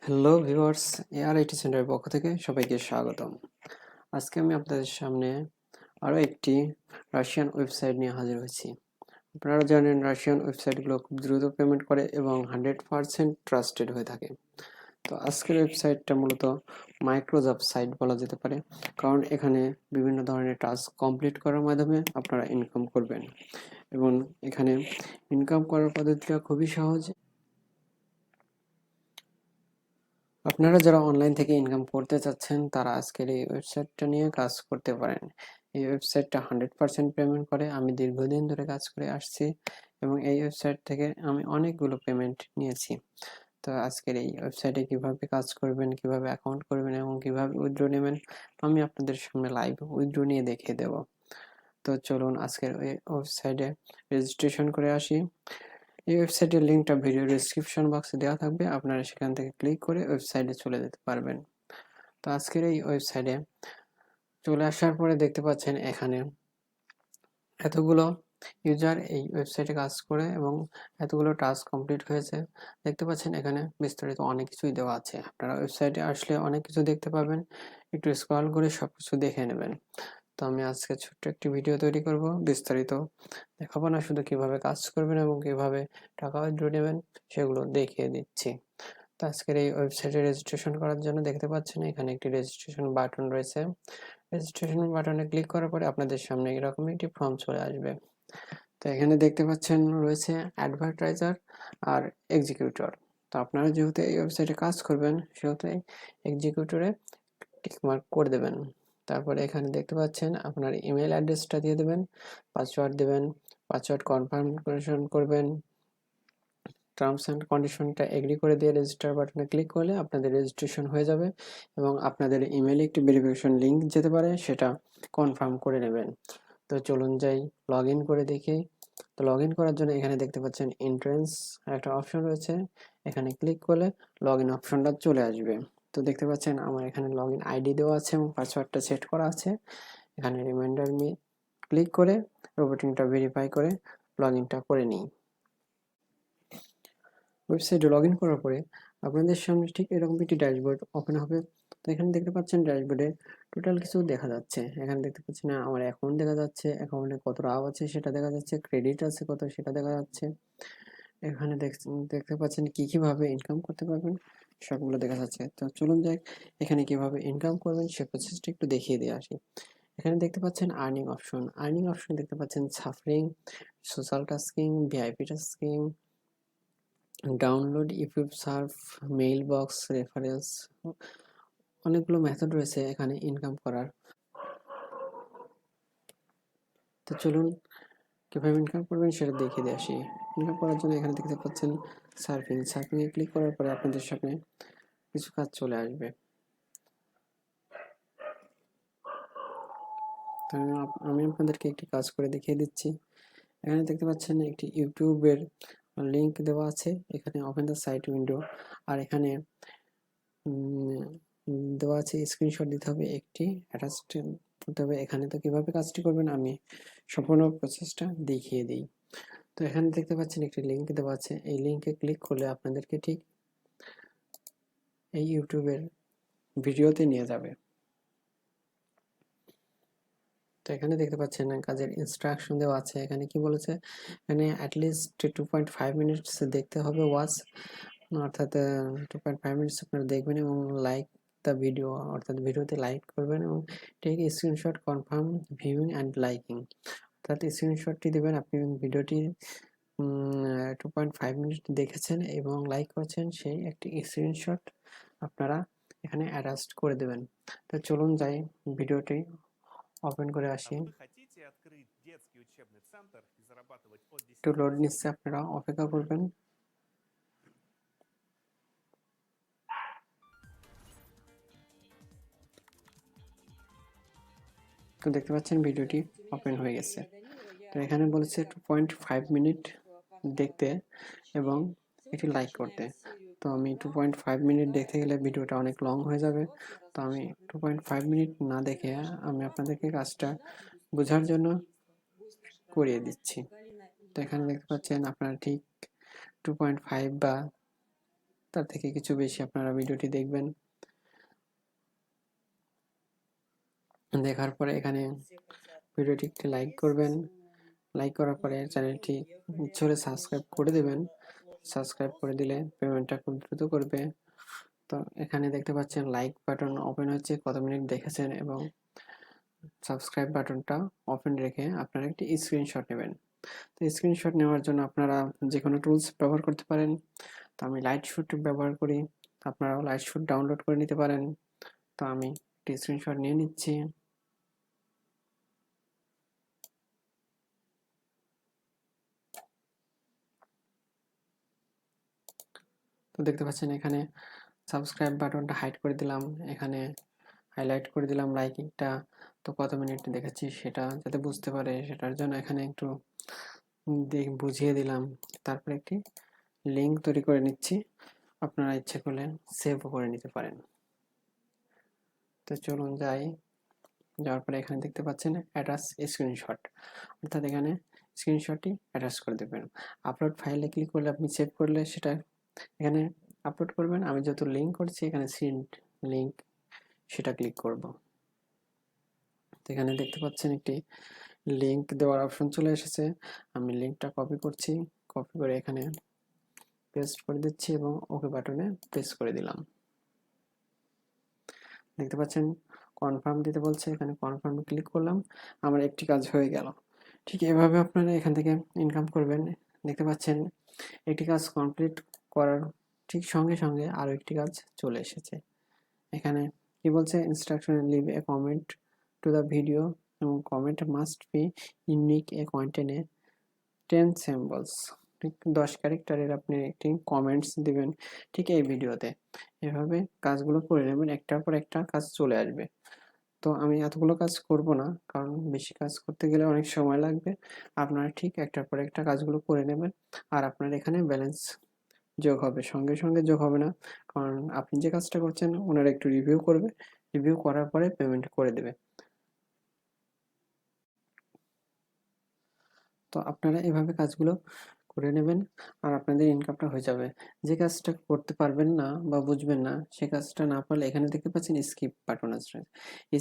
Hello viewers, এআরআইটি সেন্টারের পক্ষ থেকে সবাইকে স্বাগতম। আজকে আমি আপনাদের সামনে আরও একটি রাশিয়ান ওয়েবসাইট নিয়ে হাজির হয়েছি। আপনারা জানেন রাশিয়ান ওয়েবসাইটগুলো খুব দ্রুত পেমেন্ট করে এবং 100% ট্রাস্টেড হয়ে থাকে। তো আজকের ওয়েবসাইটটা মূলত মাইক্রোজব সাইট বলা যেতে পারে, কারণ এখানে বিভিন্ন ধরনের টাস্ক কমপ্লিট করার মাধ্যমে আপনারা ইনকাম করবেন এবং এখানে ইনকাম করার পদ্ধতিটা খুবই সহজ। আপনারা যারা অনলাইন থেকে ইনকাম করতে চাচ্ছেন তারা আজকের এই ওয়েবসাইটটা নিয়ে কাজ করতে পারেন। এই ওয়েবসাইটটা 100% পেমেন্ট করে। আমি দীর্ঘদিন ধরে কাজ করে আসছি এবং এই ওয়েবসাইট থেকে আমি অনেকগুলো পেমেন্ট নিয়েছি। তো আজকের এই ওয়েবসাইটে কিভাবে কাজ করবেন, কিভাবে অ্যাকাউন্ট করবেন এবং কিভাবে উইথড্র নেবেন, আমি আপনাদের সামনে লাইভ উইথড্র নিয়ে দেখিয়ে দেব। তো চলুন আজকের এই ওয়েবসাইটে রেজিস্ট্রেশন করে আসি। এই ওয়েবসাইটের লিঙ্কটা ভিডিও ডেসক্রিপশন বক্সে দেওয়া থাকবে, আপনারা সেখান থেকে ক্লিক করে ওয়েবসাইটে চলে যেতে পারবেন। তো আজকের এই ওয়েবসাইটে চলে আসার পরে দেখতে পাচ্ছেন এখানে এতগুলো ইউজার এই ওয়েবসাইটে কাজ করে এবং এতগুলো টাস্ক কমপ্লিট হয়েছে। দেখতে পাচ্ছেন এখানে বিস্তারিত অনেক কিছুই দেওয়া আছে। আপনারা ওয়েবসাইটে আসলে অনেক কিছু দেখতে পাবেন, একটু স্ক্রল করে সবকিছু দেখে নেবেন। তো আমি আজকে ছোট্ট একটি ভিডিও তৈরি করব, বিস্তারিত দেখাবো না, শুধু কিভাবে কাজ করবেন এবং কিভাবে টাকা উইথড্র নেবেন সেগুলো দেখিয়ে দিচ্ছি। তো আজকের এই ওয়েবসাইটে রেজিস্ট্রেশন করার জন্য দেখতে পাচ্ছেন এখানে একটি রেজিস্ট্রেশন বাটন রয়েছে। রেজিস্ট্রেশন বাটনে ক্লিক করার পরে আপনাদের সামনে এরকম একটি ফর্ম চলে আসবে। তো এখানে দেখতে পাচ্ছেন রয়েছে অ্যাডভার্টাইজার আর এক্সিকিউটর। তো আপনারা যেহেতু এই ওয়েবসাইটে কাজ করবেন সেহেতু এক্সিকিউটরে টিকমার্ক করে দেবেন। তারপরে এখানে দেখতে পাচ্ছেন আপনার ইমেল অ্যাড্রেসটা দিয়ে দেবেন, পাসওয়ার্ড দেবেন, পাসওয়ার্ড কনফার্মেশন করবেন, টার্মস অ্যান্ড কন্ডিশনটা এগ্রি করে দিয়ে রেজিস্টার বাটনে ক্লিক করলে আপনাদের রেজিস্ট্রেশন হয়ে যাবে এবং আপনাদের ইমেলে একটি ভেরিফিকেশন লিঙ্ক যেতে পারে, সেটা কনফার্ম করে নেবেন। তো চলুন যাই লগ ইন করে দেখি। তো লগ ইন করার জন্য এখানে দেখতে পাচ্ছেন এন্ট্রেন্স একটা অপশন রয়েছে, এখানে ক্লিক করলে লগ ইন অপশনটা চলে আসবে। তো দেখতে পাচ্ছেন আমার এখানে লগ ইন আইডি দেওয়া আছে এবং পাসওয়ার্ডটা সেট করা আছে। এখানে রিমাইন্ডার মি ক্লিক করে রোবটিংটা ভেরিফাই করে লগ ইনটা করে নিই। ওয়েবসাইটে লগ ইন করার পরে আপনাদের সামনে ঠিক এরকম একটি ড্যাশবোর্ড ওপেন হবে। তো এখানে দেখতে পাচ্ছেন ড্যাশবোর্ডে টোটাল কিছু দেখা যাচ্ছে। এখানে দেখতে পাচ্ছেন আমার অ্যাকাউন্ট দেখা যাচ্ছে, অ্যাকাউন্টে কত টাকা আছে সেটা দেখা যাচ্ছে, ক্রেডিট আছে কত সেটা দেখা যাচ্ছে। এখানে দেখতে পাচ্ছেন কিভাবে ইনকাম করতে পারবেন সবগুলো দেখা যাচ্ছে। তো চলুন যাই এখানে কিভাবে ইনকাম করবেন সে প্রসেসটা একটু দেখিয়ে দিয়ে আসি। এখানে দেখতে পাচ্ছেন আর্নিং অপশন। আর্নিং অপশনে দেখতে পাচ্ছেন suffering, social tasking, VIP tasking, download, YouTube serve, mail box, reference, অনেকগুলো মেথড রয়েছে এখানে ইনকাম করার। তো চলুন কিভাবে ইনকাম করবেন সেটা দেখিয়ে দিয়ে আসি। ইনকাম করার জন্য এখানে দেখতে পাচ্ছেন সার্ফিংয়ে ক্লিক করার পরে আপনাদের সামনে কিছু কাজ চলে আসবে। তো আমি আপনাদেরকে একটি কাজ করে দেখিয়ে দিচ্ছি। এখানে দেখতে পাচ্ছেন একটি ইউটিউবের লিংক দেওয়া আছে, এখানে ওপেন দ্য সাইট উইন্ডো, আর এখানে দেওয়া আছে স্ক্রিনশট দিতে হবে, একটি অ্যাটাচড করতে হবে। এখানে তো কিভাবে কাজটি করবেন আমি সম্পূর্ণ প্রসেসটা দেখিয়ে দিই। তো এখানে দেখতে পাচ্ছেন একটি লিংক দেওয়া আছে, এই লিংকে ক্লিক করলে আপনাদেরকে ঠিক এই ইউটিউবের ভিডিওতে নিয়ে যাবে। তো এখানে দেখতে পাচ্ছেন কাজের ইনস্ট্রাকশন দেওয়া আছে। এখানে কি বলেছে, এখানে অ্যাটলিস্ট 2.5 মিনিটস দেখতে হবে ওয়াচ, অর্থাৎ 2.5 মিনিটস আপনারা দেখবেন এবং লাইক দ্য ভিডিও, অর্থাৎ ভিডিওতে লাইক করবেন এবং take screenshot confirm viewing and liking, অর্থাৎ স্ক্রিনশটটি দেবেন আপনি ভিডিওটি 2.5 মিনিট দেখেছেন এবং লাইক করেছেন, সেই একটি স্ক্রিনশট আপনারা এখানে অ্যাটাচ করে দেবেন। তো চলুন যাই ভিডিওটি ওপেন করে আসি। একটু লোড নিচ্ছে, আপনারা অপেক্ষা করবেন। তো দেখতে পাচ্ছেন ভিডিওটি ওপেন হয়ে গেছে। তো এখানে বলেছে 2.5 মিনিট দেখতে এবং একটি লাইক করতে। তো আমি 2.5 মিনিট দেখতে গেলে ভিডিওটা অনেক লং হয়ে যাবে, তো আমি 2.5 মিনিট না দেখে আমি আপনাদেরকে কাজটা বোঝার জন্য করিয়ে দিচ্ছি। তো এখানে দেখতে পাচ্ছেন আপনারা ঠিক 2.5 বা তার থেকে কিছু বেশি আপনারা ভিডিওটি দেখবেন। দেখার পরে এখানে ভিডিওটি একটি লাইক করবেন। লাইক করার পরে চ্যানেলটি ইচ্ছে হলে সাবস্ক্রাইব করে দেবেন। সাবস্ক্রাইব করে দিলে পেমেন্টটা খুব দ্রুত করবে। তো এখানে দেখতে পাচ্ছেন লাইক বাটন ওপেন হচ্ছে, কত মিনিট দেখেছেন, এবং সাবস্ক্রাইব বাটনটা ওপেন রেখে আপনারা একটি স্ক্রিনশট নেবেন। তো স্ক্রিনশট নেওয়ার জন্য আপনারা যে কোনো টুলস ব্যবহার করতে পারেন। তো আমি লাইট শুট ব্যবহার করি, আপনারাও লাইট শুট ডাউনলোড করে নিতে পারেন। তো আমি একটি স্ক্রিনশট নিয়ে নিচ্ছি। তো দেখতে পাচ্ছেন এখানে সাবস্ক্রাইব বাটনটা হাইড করে দিলাম, এখানে হাইলাইট করে দিলাম লাইকিংটা। তো কত মিনিট দেখেছি সেটা যাতে বুঝতে পারে, সেটার জন্য এখানে একটু বুঝিয়ে দিলাম। তারপরে একটি লিঙ্ক তৈরি করে নিচ্ছি, আপনারা ইচ্ছে করলে সেভও করে নিতে পারেন। তো চলুন যাই। যাওয়ার পরে এখানে দেখতে পাচ্ছেন অ্যাটাচ স্ক্রিনশট, অর্থাৎ এখানে স্ক্রিনশটটি অ্যাটাচ করে দেবেন। আপলোড ফাইলে ক্লিক করলে আপনি সেভ করলে সেটা এখানে আপলোড করবেন। আমি যত লিঙ্ক করছি এখানে সেন্ড লিঙ্ক সেটা ক্লিক করব। তো এখানে দেখতে পাচ্ছেন একটি লিঙ্ক দেওয়ার অপশন চলে এসেছে। আমি লিঙ্কটা কপি করছি, কপি করে এখানে পেস্ট করে দিচ্ছি এবং ওকে বাটনে প্রেস করে দিলাম। দেখতে পাচ্ছেন কনফার্ম দিতে বলছে, এখানে কনফার্মে ক্লিক করলাম, আমার একটি কাজ হয়ে গেল। ঠিক এভাবে আপনারা এখান থেকে ইনকাম করবেন। দেখতে পাচ্ছেন একটি কাজ কমপ্লিট করার ঠিক সঙ্গে সঙ্গে আরও একটি কাজ চলে এসেছে। এখানে কি বলছে, instruction leave a comment to the video, এবং comment must be unique a contain 10 symbols, ঠিক 10 ক্যারেক্টারের আপনি একটি কমেন্টস দিবেন ঠিক এই ভিডিওতে। এভাবে কাজগুলো করে নেবেন, একটার পর একটা কাজ চলে আসবে। তো আমি এতগুলো কাজ করব না, কারণ বেশি কাজ করতে গেলে অনেক সময় লাগবে। আপনারা ঠিক একটার পর একটা কাজগুলো করে নেবেন, আর আপনার এখানে ব্যালেন্স যোগ হবে, সঙ্গে সঙ্গে যোগ হবে না, কারণ আপনি যে কাজটা করছেন ওনারা একটু রিভিউ করবে, রিভিউ করার পরে পেমেন্ট করে দেবে। তো আপনারা এভাবে কাজগুলো করে নেবেন, আর আপনাদের ইনকামটা হয়ে যাবে। যে কাজটা করতে পারবেন না বা বুঝবেন না, সে কাজটা না পারলে এখানে দেখতে পাচ্ছেন স্কিপ বাটন আছে,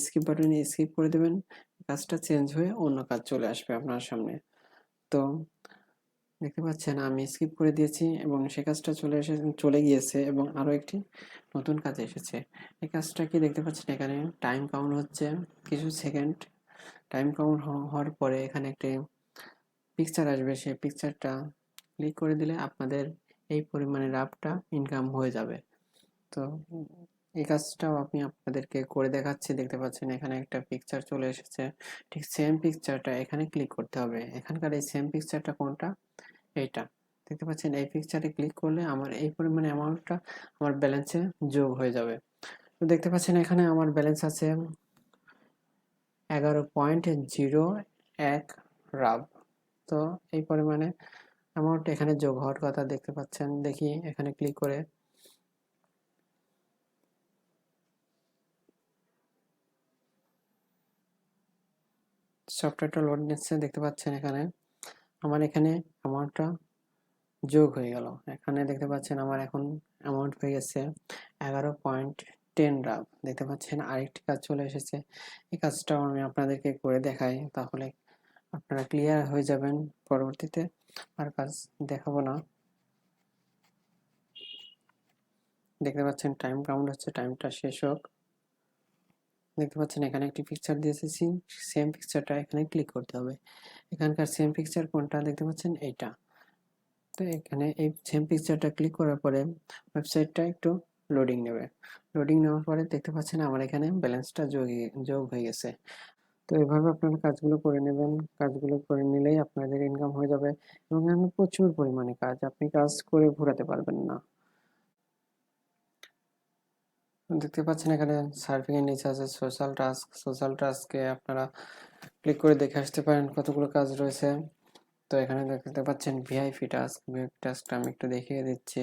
স্কিপ বাটনে স্কিপ করে দেবেন, কাজটা চেঞ্জ হয়ে অন্য কাজ চলে আসবে আপনার সামনে। তো দেখতে পাচ্ছেন আমি স্কিপ করে দিয়েছি এবং সে কাজটা চলে গিয়েছে এবং আরও একটি নতুন কাজ এসেছে। এই কাজটা কি দেখতে পাচ্ছেন, এখানে টাইম কাউন্ট হচ্ছে কিছু সেকেন্ড। টাইম কাউন্ট হওয়ার পরে এখানে একটি পিকচার আসবে, সেই পিকচারটা ক্লিক করে দিলে আপনাদের এই পরিমাণে লাভটা ইনকাম হয়ে যাবে। তো এই কাজটাও আমি আপনাদেরকে করে দেখাচ্ছি। দেখতে পাচ্ছেন এখানে একটা পিকচার চলে এসেছে, ঠিক সেম পিকচারটা এখানে ক্লিক করতে হবে। এখানকার এই সেম পিকচারটা কোনটা, এইটা দেখতে পাচ্ছেন। এই পিকচারে ক্লিক করলে আমার এই পরিমাণে অ্যামাউন্টটা আমার ব্যালেন্সে যোগ হয়ে যাবে। তো দেখতে পাচ্ছেন এখানে আমার ব্যালেন্স আছে 11.01 রাব। তো এই পরিমাণে অ্যামাউন্ট এখানে যোগ হওয়ার কথা দেখতে পাচ্ছেন। দেখি এখানে ক্লিক করে সফটওয়্যারটা লোড নিচ্ছে। দেখতে পাচ্ছেন এখানে আমার এখানে অ্যামাউন্টটা যোগ হয়ে গেল। এখানে দেখতে পাচ্ছেন আমার এখন অ্যামাউন্ট হয়ে গেছে 11.10 রাব। দেখতে পাচ্ছেন আরেকটি কাজ চলে এসেছে, এই কাজটাও আমি আপনাদেরকে করে দেখাই, তাহলে আপনারা ক্লিয়ার হয়ে যাবেন। পরবর্তীতে আর কাজ দেখাবো না। দেখতে পাচ্ছেন টাইম কাউন্ট হচ্ছে, টাইমটা শেষ হোক। দেখতে পাচ্ছেন এখানে একটি পিকচার দিয়েছি, সেম পিকচারটা এখানে ক্লিক করতে হবে। এখানকার সেম পিকচার কোনটা দেখতে পাচ্ছেন, এইটা। তো এখানে এই সেম পিকচারটা ক্লিক করার পরে ওয়েবসাইটটা একটু লোডিং নেবে। লোডিং নেওয়ার পরে দেখতে পাচ্ছেন আমার এখানে ব্যালেন্সটা যোগ হয়ে গেছে। তো এভাবে আপনারা কাজগুলো করে নেবেন, কাজগুলো করে নিলেই আপনাদের ইনকাম হয়ে যাবে, এবং এখানে প্রচুর পরিমাণে কাজ, আপনি কাজ করে ঘোরাতে পারবেন না। দেখতে পাচ্ছেন এখানে সার্ফিং এর নিচে আছে সোশ্যাল টাস্ক। সোশ্যাল টাস্কে আপনারা ক্লিক করে দেখে আসতে পারেন কতগুলো কাজ রয়েছে। তো এখানে দেখতে পাচ্ছেন ভিআইপি টাস্ক। ভিআইপি টাস্কটা আমি একটু দেখিয়ে দিচ্ছি।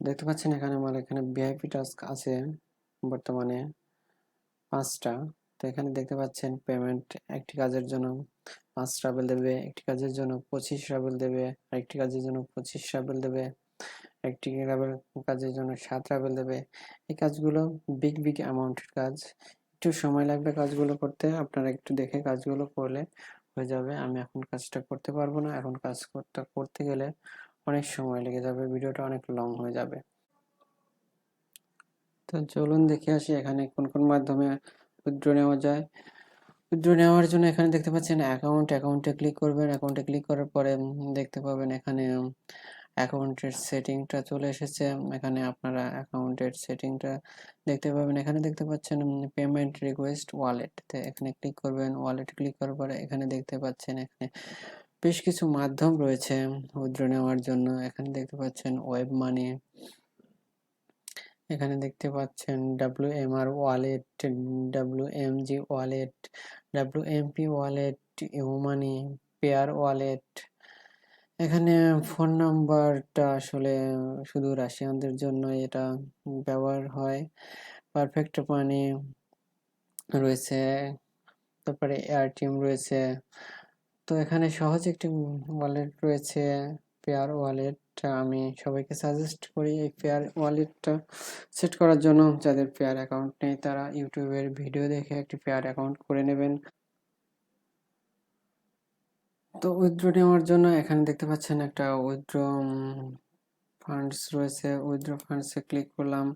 দেখতে পাচ্ছেন এখানে আমার এখানে ভিআইপি টাস্ক আছে বর্তমানে 5টা। তো এখানে দেখতে পাচ্ছেন পেমেন্ট একটি কাজের জন্য 5 রাবেল দেবে, একটি কাজের জন্য 25 রাবেল দেবে, আরেকটি কাজের জন্য 25 রাবেল দেবে, একটি কাজের জন্য 7 রাবেল দেবে। এই কাজগুলো বিগ অ্যামাউন্টের কাজ, একটু সময় লাগবে কাজগুলো করতে। আপনারা একটু দেখে কাজগুলো করলে হয়ে যাবে। আমি এখন কাজটা করতে পারবো না, এখন কাজ করতে গেলে অনেক সময় লেগে যাবে, ভিডিওটা অনেক লং হয়ে যাবে। তো চলুন দেখে আসি এখানে কোন কোন মাধ্যমে উইথড্র নেওয়া যায়। উইথড্র নেওয়ার জন্য এখানে দেখতে পাচ্ছেন অ্যাকাউন্টে ক্লিক করবেন। অ্যাকাউন্টে ক্লিক করার পরে দেখতে পাবেন এখানে অ্যাকাউন্টের সেটিংটা চলে এসেছে। এখানে আপনারা অ্যাকাউন্টের সেটিংটা দেখতে পাবেন। এখানে দেখতে পাচ্ছেন পেমেন্ট রিকোয়েস্ট ওয়ালেট, তো এখানে ক্লিক করবেন। ওয়ালেট ক্লিক করার পরে এখানে দেখতে পাচ্ছেন এখানে বেশ কিছু মাধ্যম রয়েছে উইথড্র নেওয়ার জন্য। এখানে দেখতে পাচ্ছেন ওয়েব মানি, এখানে দেখতে পাচ্ছেন WMR wallet, WMG wallet, WMP wallet, YooMoney, Payeer wallet. এখানে ফোন নাম্বারটা আসলে শুধু রাশিয়ানদের জন্য এটা ব্যবহার হয়। পারফেক্ট মানি রয়েছে, তারপরে এয়ারটিম রয়েছে। তো এখানে সহজ একটি ওয়ালেট রয়েছে, পেয়ার ওয়ালেট। আমি সবাইকে সাজেস্ট করি এই পেয়ার ওয়ালেটটা সেট করার জন্য। যাদের পেয়ার অ্যাকাউন্ট নেই তারা ইউটিউবের ভিডিও দেখে একটি পেয়ার অ্যাকাউন্ট করে নেবেন। তো উইথড্র নেওয়ার জন্য এখানে দেখতে পাচ্ছেন একটা উইথড্র ফান্ডস রয়েছে। উইথড্র ফান্ডসে ক্লিক করলাম।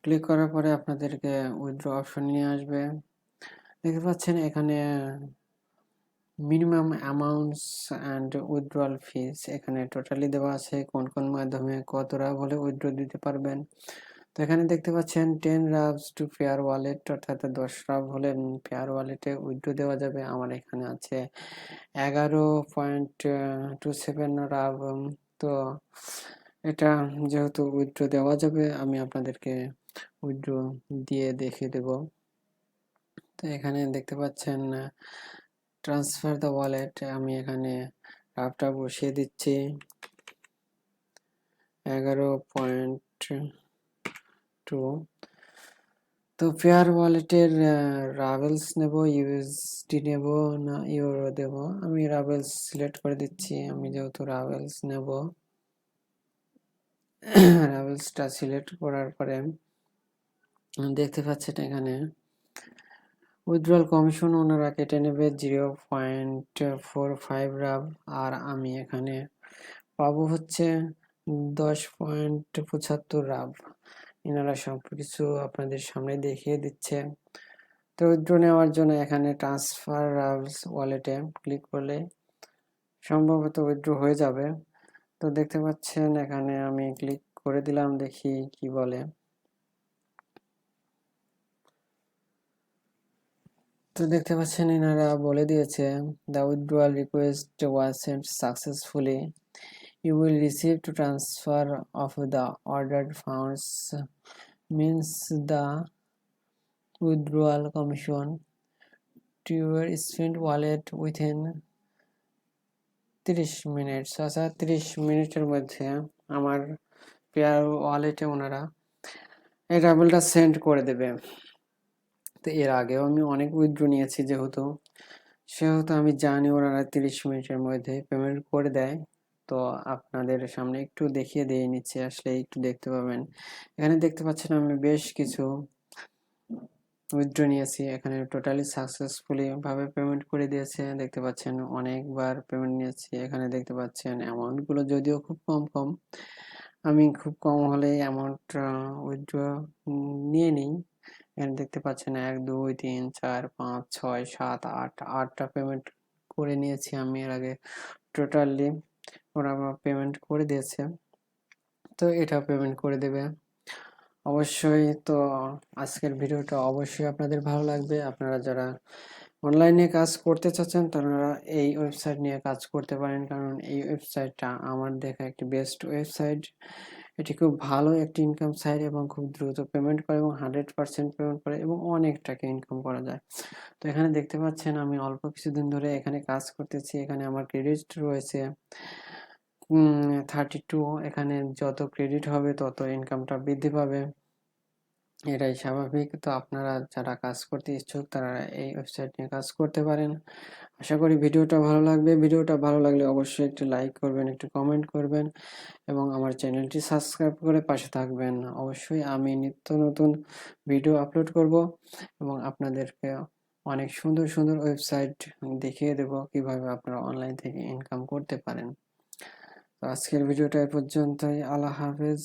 ক্লিক করার পরে আপনাদেরকে উইথড্র অপশন নিয়ে আসবে। দেখতে পাচ্ছেন এখানে মিনিমাম অ্যামাউন্টস অ্যান্ড উইথড্রয়াল ফিস এখানে টোটালি দেওয়া আছে, কোন কোন মাধ্যমে কত রাব হলে উইথড্র দিতে পারবেন। তো এখানে দেখতে পাচ্ছেন 10 রাবস টু পেয়ার ওয়ালেট, অর্থাৎ 10 রাব হলে পেয়ার ওয়ালেটে উইথড্র দেওয়া যাবে। আমার এখানে আছে 11.27 রাব। তো এটা যেহেতু উইথড্র দেওয়া যাবে, আমি আপনাদেরকে উইথড্র দিয়ে দেখিয়ে দেব। তো এখানে দেখতে পাচ্ছেন ট্রান্সফার দ্য ওয়ালেট, আমি এখানে রাবটা বসিয়ে দিচ্ছি 11.2। তো পেয়ার ওয়ালেটের রাভেলস নেব, ইউএসডি নেব না ইউরো দেব। আমি রাভেলস সিলেক্ট করে দিচ্ছি, আমি যেহেতু রাভেলস নেব। রাভেলসটা সিলেক্ট করার পরে দেখতে পাচ্ছেন এখানে উইথড্রয়াল কমিশন ওনারা কেটে নেবে 0.45 রাব, আর আমি এখানে পাবো হচ্ছে 10.75 রাব। এনারা সব কিছু আপনাদের সামনে দেখিয়ে দিচ্ছে। তো উইথড্র নেওয়ার জন্য এখানে ট্রান্সফার রাবস ওয়ালেটে ক্লিক করলে সম্ভবত উইথড্র হয়ে যাবে। তো দেখতে পাচ্ছেন এখানে আমি ক্লিক করে দিলাম, দেখি কি বলে। তো দেখতে পাচ্ছেন এনারা বলে দিয়েছে the withdrawal request was sent successfully, you will receive to transfer of the ordered funds means the withdrawal commission to your spent wallet within 30 minutes. আচ্ছা, 30 মিনিটের মধ্যে আমার পেয়ার ওয়ালেটে ওনারা এই রাবেলটা সেন্ড করে দেবে। তো এর আগেও আমি অনেক উইথড্র নিয়েছি, সেহেতু আমি জানি ওনারা 30 মিনিটের মধ্যে পেমেন্ট করে দেয়। তো আপনাদের সামনে একটু দেখিয়ে দিয়ে নিচ্ছে, আসলে একটু দেখতে পাবেন। এখানে দেখতে পাচ্ছেন আমি বেশ কিছু উইথড্র নিয়েছি, এখানে টোটালি সাকসেসফুলি ভাবে পেমেন্ট করে দিয়েছে। দেখতে পাচ্ছেন অনেকবার পেমেন্ট নিয়েছি। এখানে দেখতে পাচ্ছেন অ্যামাউন্টগুলো যদিও খুব কম, আমি খুব কম হলে অ্যামাউন্ট উইথড্র নিয়ে নিই। এখানে দেখতে পাচ্ছেন 1 2 3 4 5 6 7 8 8টা পেমেন্ট করে নিয়েছি আমি এর আগে। টোটালি ওরা আমার পেমেন্ট করে দিয়েছে, তো এটা পেমেন্ট করে দেবে অবশ্যই। তো আজকের ভিডিওটা অবশ্যই আপনাদের ভালো লাগবে। আপনারা যারা অনলাইনে কাজ করতে চাচ্ছেন তারা এই ওয়েবসাইট নিয়ে কাজ করতে পারেন, কারণ এই ওয়েবসাইটটা আমার দেখা একটি বেস্ট ওয়েবসাইট। এটি খুব ভালো একটি ইনকাম সাইট এবং খুব দ্রুত পেমেন্ট করে এবং 100% পেমেন্ট করে এবং অনেক টাকা ইনকাম করা যায়। তো এখানে দেখতে পাচ্ছেন আমি অল্প কিছুদিন ধরে এখানে কাজ করতেছি। এখানে আমার ক্রেডিট রয়েছে 32। এখানে যত ক্রেডিট হবে তত ইনকামটা বৃদ্ধি পাবে। এটাই স্বাভাবিক। তো আপনারা যারা কাজ করতে ইচ্ছুক তারা এই ওয়েবসাইট নিয়ে কাজ করতে পারেন। আশা করি ভিডিওটা ভালো লাগবে। ভিডিওটা ভালো লাগলে অবশ্যই একটি লাইক করবেন, একটি কমেন্ট করবেন এবং আমার চ্যানেলটি সাবস্ক্রাইব করে পাশে থাকবেন। অবশ্যই আমি নিত্য নতুন ভিডিও আপলোড করব এবং আপনাদেরকে অনেক সুন্দর, সুন্দর ওয়েবসাইট দেখিয়ে দেব কিভাবে আপনারা অনলাইন থেকে ইনকাম করতে পারেন। তো আজকের ভিডিওটা এ পর্যন্তই। আল্লাহ হাফেজ।